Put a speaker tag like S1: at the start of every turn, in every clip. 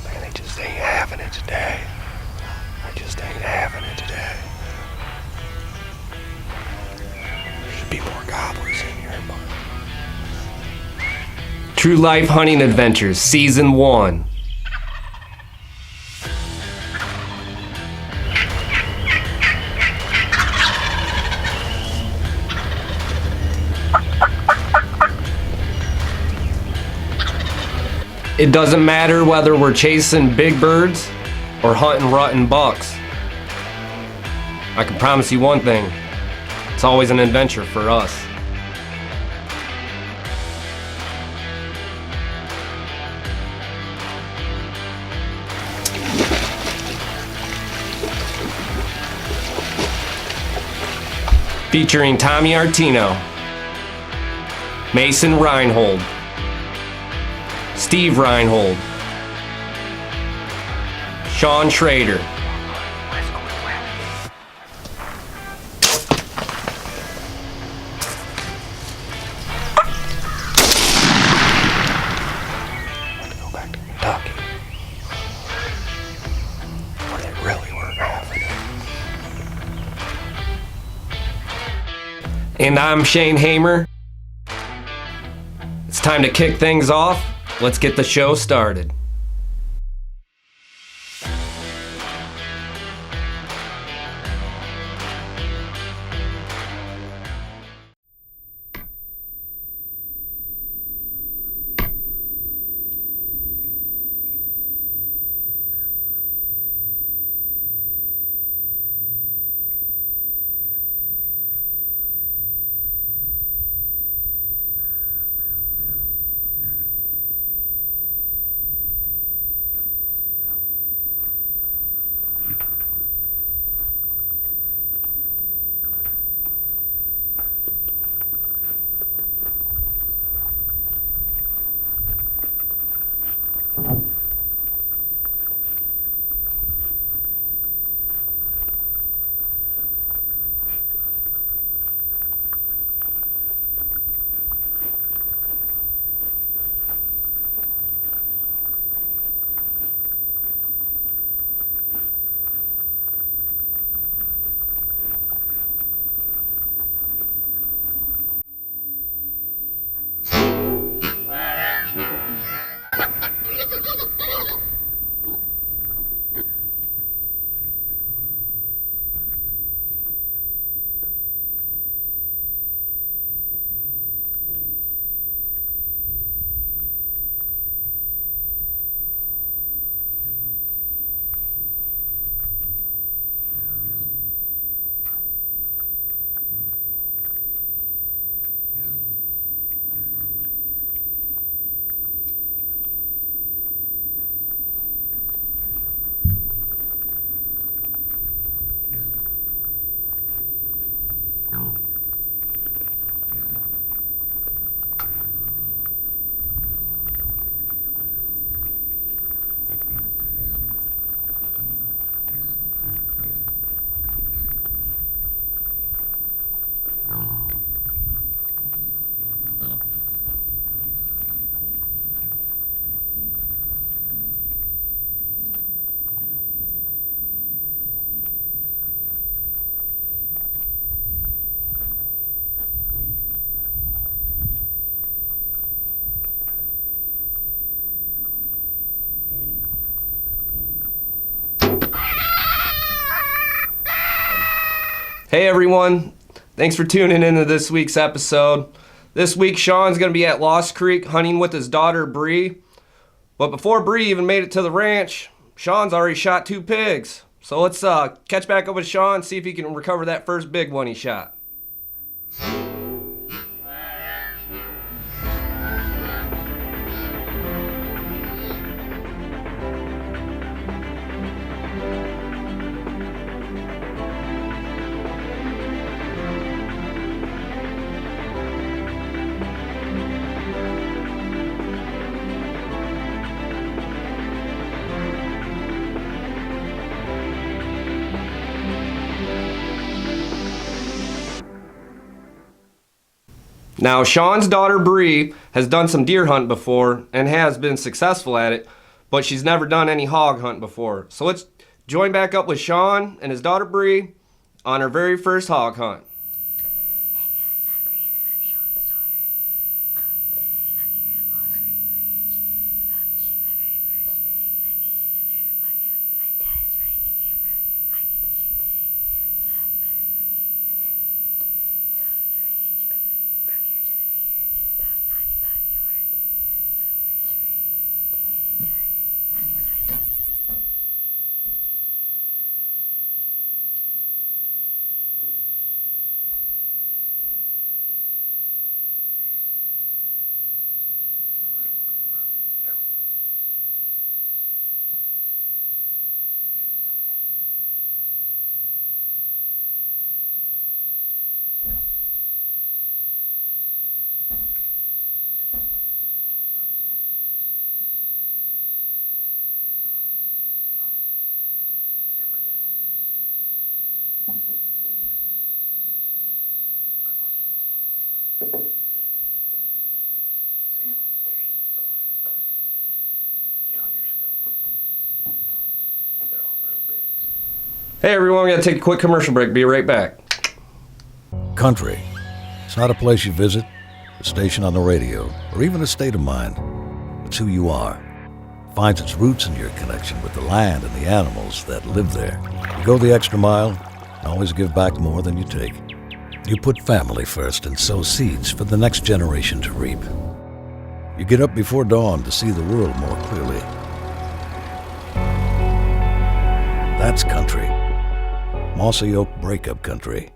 S1: Man, they just ain't having it today. I just ain't having it today. There should be more gobblers in here, but...
S2: True Life Hunting Adventures, Season 1. It doesn't matter whether we're chasing big birds or hunting rutting bucks. I can promise you one thing, it's always an adventure for us. Featuring Tommy Artino, Mason Reinhold, Steve Reinhold, Sean Schrader,
S1: to go back to Kentucky, where they really weren't having it.
S2: and I'm Shane Hamer. It's time to kick things off. Let's get the show started. Hey everyone, thanks for tuning into this week's episode. This week Sean's going to be at Lost Creek hunting with his daughter Bree. But before Bree even made it to the ranch, Sean's already shot 2 pigs. So let's catch back up with Sean, see if he can recover that first big one he shot. Now, Sean's daughter Bree has done some deer hunt before and has been successful at it, but she's never done any hog hunt before. So let's join back up with Sean and his daughter Bree on her very first hog hunt.
S3: Hey guys, I'm Brianna. I'm Sean's daughter. Today I'm here at Lost Creek Ranch about to shoot my very first pig, and I'm using the 300 blackout. My dad is running the camera, and I get to shoot today, so that's better for me. So the range from here to the feeder is about 95 yards, so we're just ready to get it done, and I'm excited.
S2: Hey everyone, we gotta take a quick commercial break. Be right back.
S4: Country. It's not a place you visit, a station on the radio, or even a state of mind. It's who you are. It finds its roots in your connection with the land and the animals that live there. You go the extra mile and always give back more than you take. You put family first and sow seeds for the next generation to reap. You get up before dawn to see the world more clearly. That's country. Mossy Oak Breakup Country.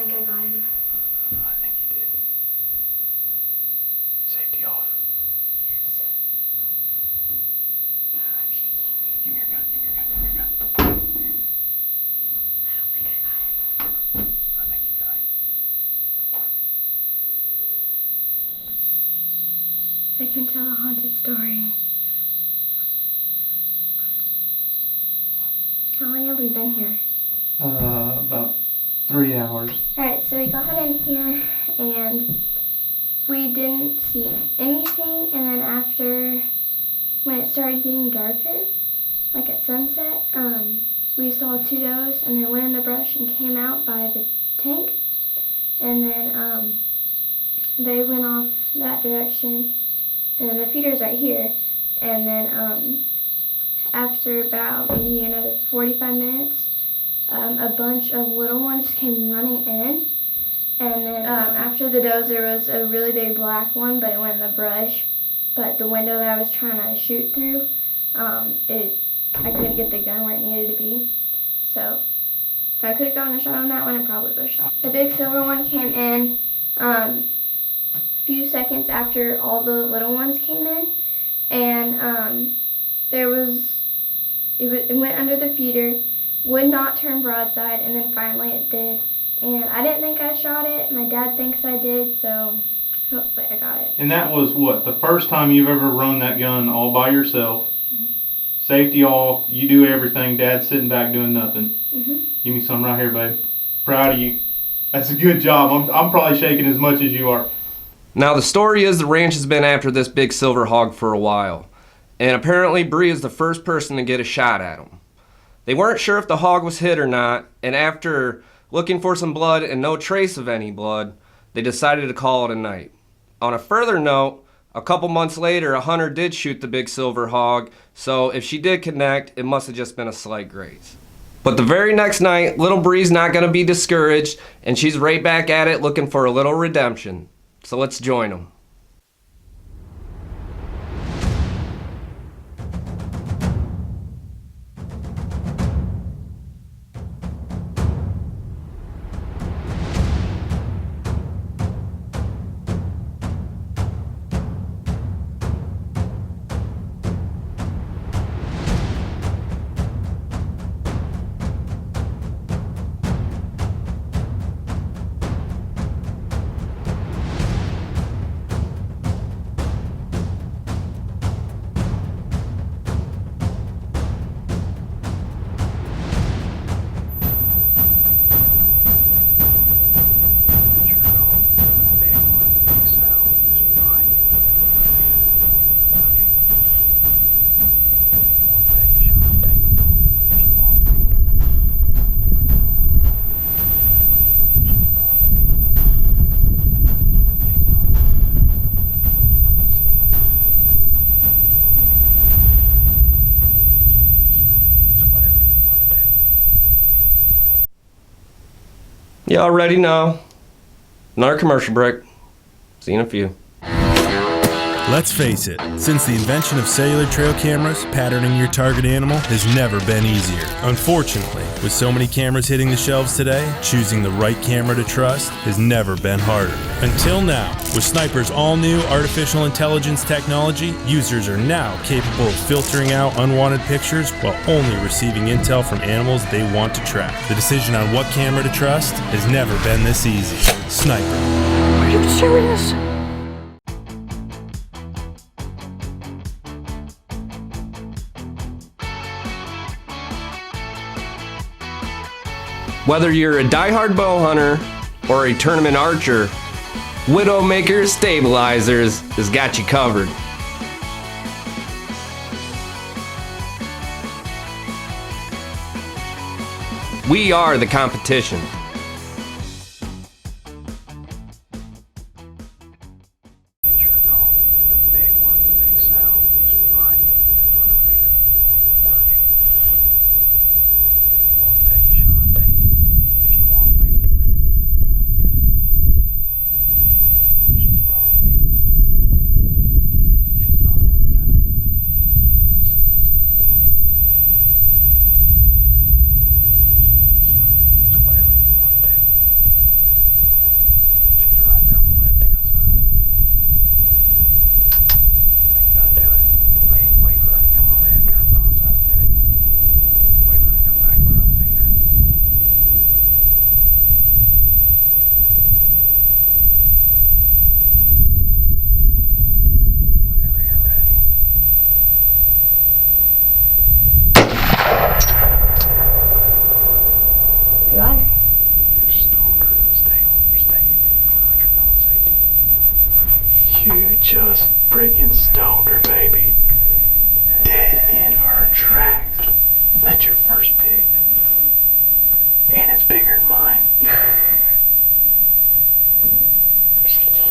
S3: think I got him.
S1: I think you did. Safety off.
S3: Yes. I'm shaking.
S1: Give me your gun, give me your gun, give me your gun.
S3: I don't think I got him.
S1: I think you got him.
S3: I can tell a haunted story. have we been here?
S5: About 3 hours.
S3: Alright, so we got in here and we didn't see anything, and then after, when it started getting darker, like at sunset, we saw 2 does and they went in the brush and came out by the tank, and then they went off that direction, and then the feeder's right here, and then after about maybe another 45 minutes, a bunch of little ones came running in, and then after the does there was a really big black one, but it went in the brush, but the window that I was trying to shoot through, I couldn't get the gun where it needed to be, so if I could have gotten a shot on that one, I probably would have shot. The big silver one came in a few seconds after all the little ones came in, and it went under the feeder, would not turn broadside, and then finally it did. And I didn't think I shot it. My dad thinks I did, so hopefully I got it.
S5: And that was what, the first time you've ever run that gun all by yourself?
S3: Mm-hmm.
S5: Safety off, you do everything, Dad's sitting back doing nothing.
S3: Mm-hmm.
S5: Give me some right here, babe. Proud of you. That's a good job. I'm probably shaking as much as you are.
S2: Now, the story is the ranch has been after this big silver hog for a while, and apparently Bree is the first person to get a shot at him. They weren't sure if the hog was hit or not, and after looking for some blood and no trace of any blood, they decided to call it a night. On a further note, a couple months later, a hunter did shoot the big silver hog, so if she did connect, it must have just been a slight graze. But the very next night, little Bree's not going to be discouraged, and she's right back at it looking for a little redemption. So let's join them. Y'all ready now? Another commercial break. See you in a few.
S6: Let's face it, since the invention of cellular trail cameras, patterning your target animal has never been easier. Unfortunately, with so many cameras hitting the shelves today, choosing the right camera to trust has never been harder. Until now, with Sniper's all-new artificial intelligence technology, users are now capable of filtering out unwanted pictures while only receiving intel from animals they want to track. The decision on what camera to trust has never been this easy. Sniper.
S1: Are you serious?
S2: Whether you're a diehard bow hunter or a tournament archer, Widowmaker Stabilizers has got you covered. We are the competition.
S1: It's your goal. The big one, the big cell, is right in the middle of the feeder. If you want to take a shot, take it. If you want to wait. I don't care. She's not 100 pounds. She's probably 60, 70. It's whatever you You just freaking stoned her, baby. Dead in her tracks. That's your first pig. And it's bigger than mine.
S3: I'm shaking.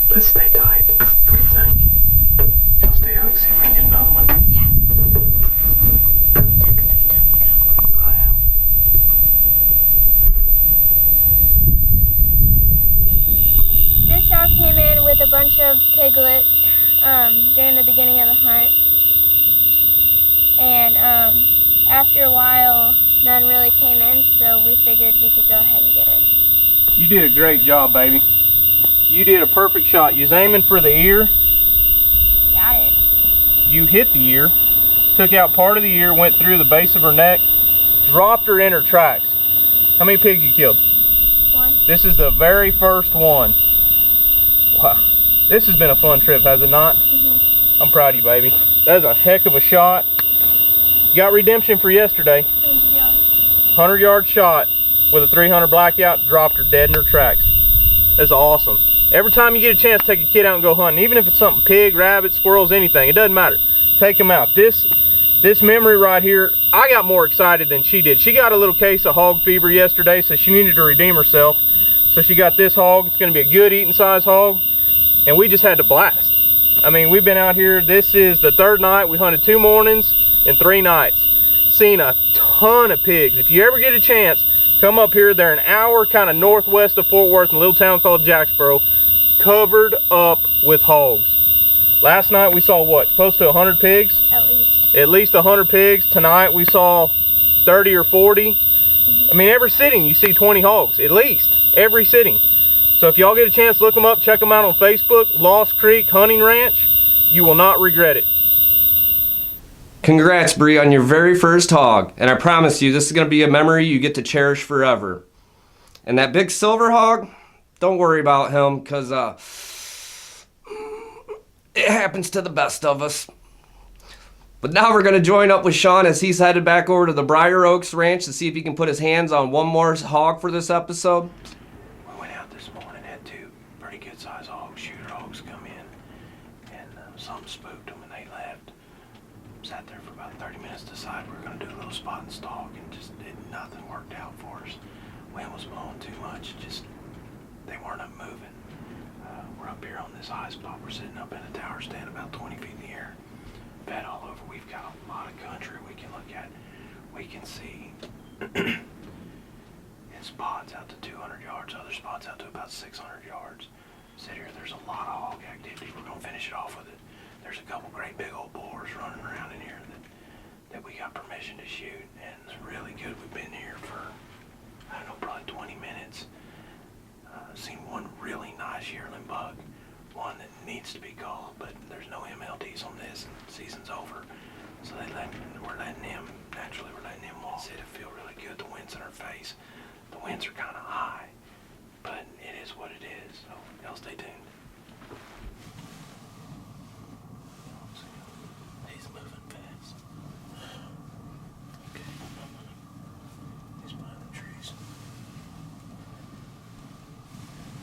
S1: Let's stay tight. What do you think? Y'all stay up, see if we can get another one.
S3: Yeah. Text him, tell him we got one.
S1: I am.
S3: This sow came in with a bunch of piglets during the beginning of the hunt. And after a while, none really came in, so we figured we could go ahead and get her.
S5: You did a great job, baby. You did a perfect shot. You was aiming for the ear.
S3: Got it.
S5: You hit the ear, took out part of the ear, went through the base of her neck, dropped her in her tracks. How many pigs you killed?
S3: One.
S5: This is the very first one. Wow. This has been a fun trip, has it not?
S3: Mm-hmm.
S5: I'm proud of you, baby. That is a heck of a shot. You got redemption for yesterday. 100-yard shot with a 300 blackout, dropped her dead in her tracks. That's awesome. Every time you get a chance, take a kid out and go hunting. Even if it's something pig, rabbit, squirrels, anything, it doesn't matter. Take them out. This memory right here, I got more excited than she did. She got a little case of hog fever yesterday, so she needed to redeem herself. So she got this hog. It's going to be a good eating size hog. And we just had to blast. I mean, we've been out here. This is the third night. We hunted 2 mornings and 3 nights. Seen a ton of pigs. If you ever get a chance, come up here. They're an hour kind of northwest of Fort Worth in a little town called Jacksboro, covered up with hogs. Last night we saw what, close to 100 pigs?
S3: At least
S5: 100 pigs. Tonight we saw 30 or 40. I mean, every sitting you see 20 hogs, at least, every sitting. So if y'all get a chance, look them up, check them out on Facebook, Lost Creek Hunting Ranch. You will not regret it.
S2: Congrats, Bree, on your very first hog. And I promise you, this is going to be a memory you get to cherish forever. And that big silver hog, don't worry about him, because it happens to the best of us. But now we're going to join up with Sean as he's headed back over to the Briar Oaks Ranch to see if he can put his hands on one more hog for this episode.
S1: We went out this morning, had 2 pretty good sized hogs, shooter hogs come in, and some spooked them and they left. Sat there for about 30 minutes, decided we were going to do a little spot and stalk, and just nothing worked out for us. Wind was blowing too much, just they weren't up moving. We're up here on this high spot. We're sitting up in a tower stand about 20 feet in the air. Bed all over. We've got a lot of country we can look at. We can see in spots out to 200 yards, other spots out to about 600 yards. Sit here, there's a lot of hog activity. We're going to finish it off with it. There's a couple great big old boars running around in here that we got permission to shoot, and it's really good. We've been here for, I don't know, probably 20 minutes. Seen one really nice yearling buck, one that needs to be called, but there's no MLDs on this, and the season's over. So we're letting him walk. Sit and feel really good. The wind's in our face. The winds are kind of high, but it is what it is. So y'all stay tuned. He's moving fast. Okay. He's behind the trees.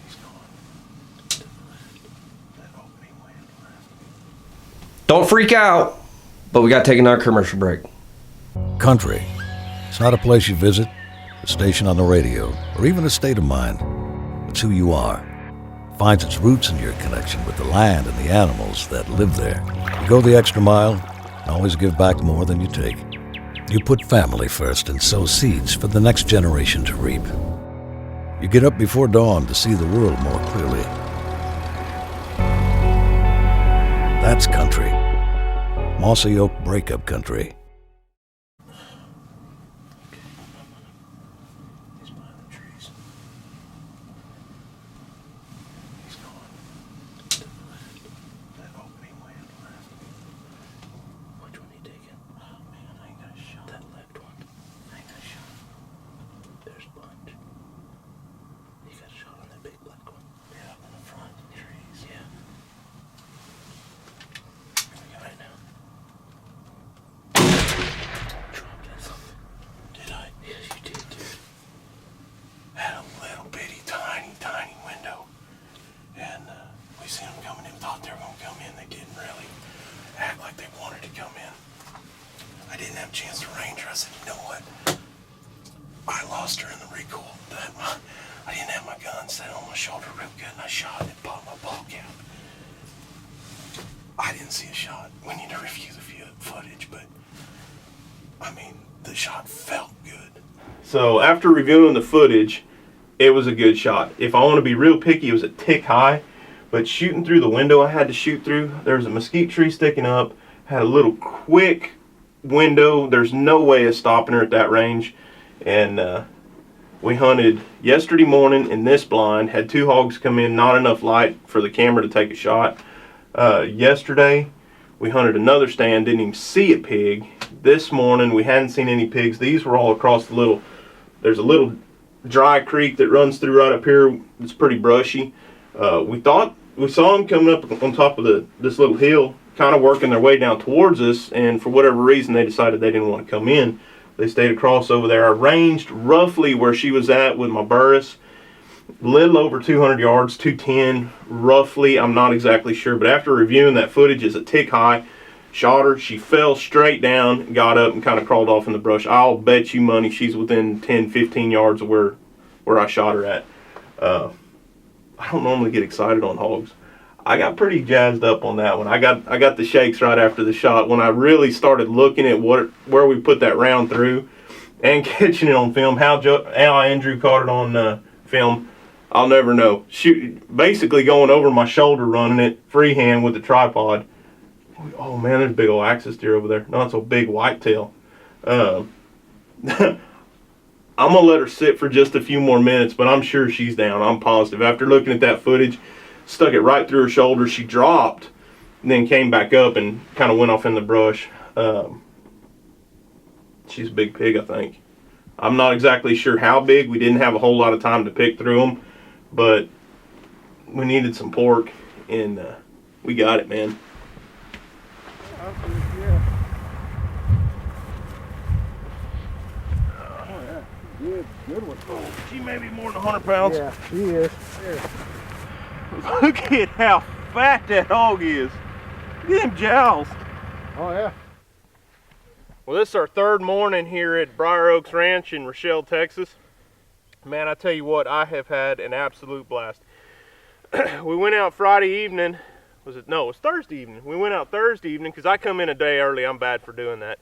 S1: He's going to the left. That opening wind left.
S2: Don't freak out, but we got to take another commercial break.
S4: Country. It's not a place you visit, a station on the radio, or even a state of mind. It's who you are. It finds its roots in your connection with the land and the animals that live there. You go the extra mile and always give back more than you take. You put family first and sow seeds for the next generation to reap. You get up before dawn to see the world more clearly. That's country. Mossy Oak Breakup Country.
S1: He's behind the trees. He's going to the left. That opening wind left. Which one you taking? Oh man, I ain't got a shot. That left one. I ain't got a shot. There's Bunch. You got a shot on that big black one? Yeah, up in the front. Trees. Yeah. Here we go right now. gun set on my shoulder real good, and I shot and popped my ball cap. I didn't see a shot. We need to review the footage, but I mean, the shot felt good.
S5: So after reviewing the footage, it was a good shot. If I want to be real picky, it was a tick high, but shooting through the window I had to shoot through, there was a mesquite tree sticking up, had a little quick window. There's no way of stopping her at that range. And we hunted yesterday morning in this blind, had 2 hogs come in, not enough light for the camera to take a shot. Yesterday we hunted another stand, didn't even see a pig. This morning we hadn't seen any pigs. These were all across there's a little dry creek that runs through right up here. It's pretty brushy. We thought we saw them coming up on top of this little hill, kind of working their way down towards us, and for whatever reason they decided they didn't want to come in. They stayed across over there. I ranged roughly where she was at with my Burris, little over 200 yards, 210 roughly. I'm not exactly sure, but after reviewing that footage, it's a tick high. Shot her, she fell straight down, got up and kind of crawled off in the brush. I'll bet you money she's within 10-15 yards of where I shot her at. I don't normally get excited on hogs. I got pretty jazzed up on that one. I got the shakes right after the shot when I really started looking at where we put that round through and catching it on film. How Andrew caught it on film, I'll never know. Basically going over my shoulder, running it freehand with the tripod. Oh man, there's a big old axis deer over there. Not so big whitetail. I'm gonna let her sit for just a few more minutes, but I'm sure she's down. I'm positive. After looking at that footage, stuck it right through her shoulder. She dropped, and then came back up and kind of went off in the brush. She's a big pig, I think. I'm not exactly sure how big. We didn't have a whole lot of time to pick through them, but we needed some pork, and we got it, man.
S7: Good one.
S5: Oh, she may be more than 100 pounds.
S7: Yeah, she is. Yeah.
S5: Look at how fat that hog is. Look at them jowls.
S7: Oh, yeah.
S5: Well, this is our 3rd morning here at Briar Oaks Ranch in Rochelle, Texas. Man, I tell you what, I have had an absolute blast. We went out Friday evening. No, it was Thursday evening. We went out Thursday evening because I come in a day early. I'm bad for doing that.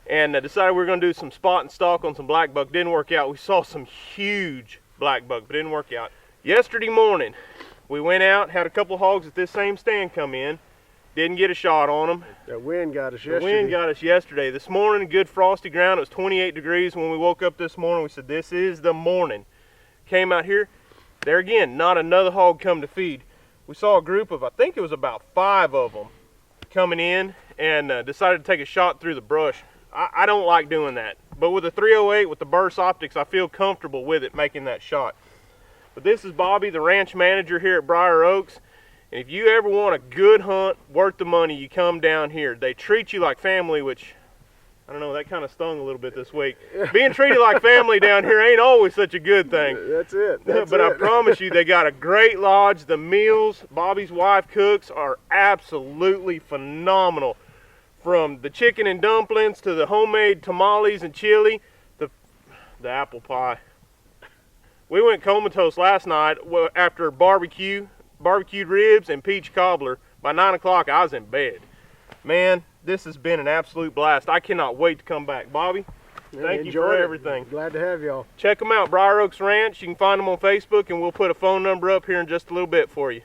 S5: And decided we were going to do some spot and stalk on some black buck. Didn't work out. We saw some huge black buck, but didn't work out. Yesterday morning, we went out, had a couple hogs at this same stand come in. Didn't get a shot on them.
S7: That wind got us yesterday.
S5: The wind got us yesterday. This morning, good frosty ground. It was 28 degrees when we woke up this morning. We said, this is the morning. Came out here. There again, not another hog come to feed. We saw a group of, I think it was about 5 of them coming in, and decided to take a shot through the brush. I don't like doing that, but with the 308 with the Burris optics, I feel comfortable with it making that shot. But this is Bobby, the ranch manager here at Briar Oaks, and if you ever want a good hunt worth the money, you come down here. They treat you like family, which I don't know, that kind of stung a little bit this week. Being treated like family down here ain't always such a good thing.
S7: That's it. That's
S5: but
S7: it.
S5: I promise you, they got a great lodge. The meals Bobby's wife cooks are absolutely phenomenal. From the chicken and dumplings to the homemade tamales and chili, the apple pie. We went comatose last night after barbecued ribs and peach cobbler. By 9 o'clock, I was in bed. Man, this has been an absolute blast. I cannot wait to come back. Bobby, thank you for everything.
S7: Glad to have y'all.
S5: Check them out, Briar Oaks Ranch. You can find them on Facebook, and we'll put a phone number up here in just a little bit for you.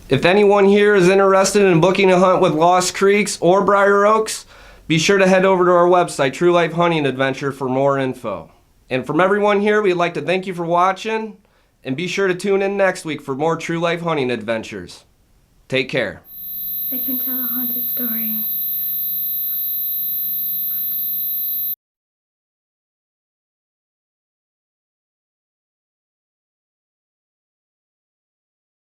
S2: If anyone here is interested in booking a hunt with Lost Creeks or Briar Oaks, be sure to head over to our website, True Life Hunting Adventure, for more info. And from everyone here, we'd like to thank you for watching, and be sure to tune in next week for more True Life Hunting Adventures. Take care.
S3: I can tell a haunted story.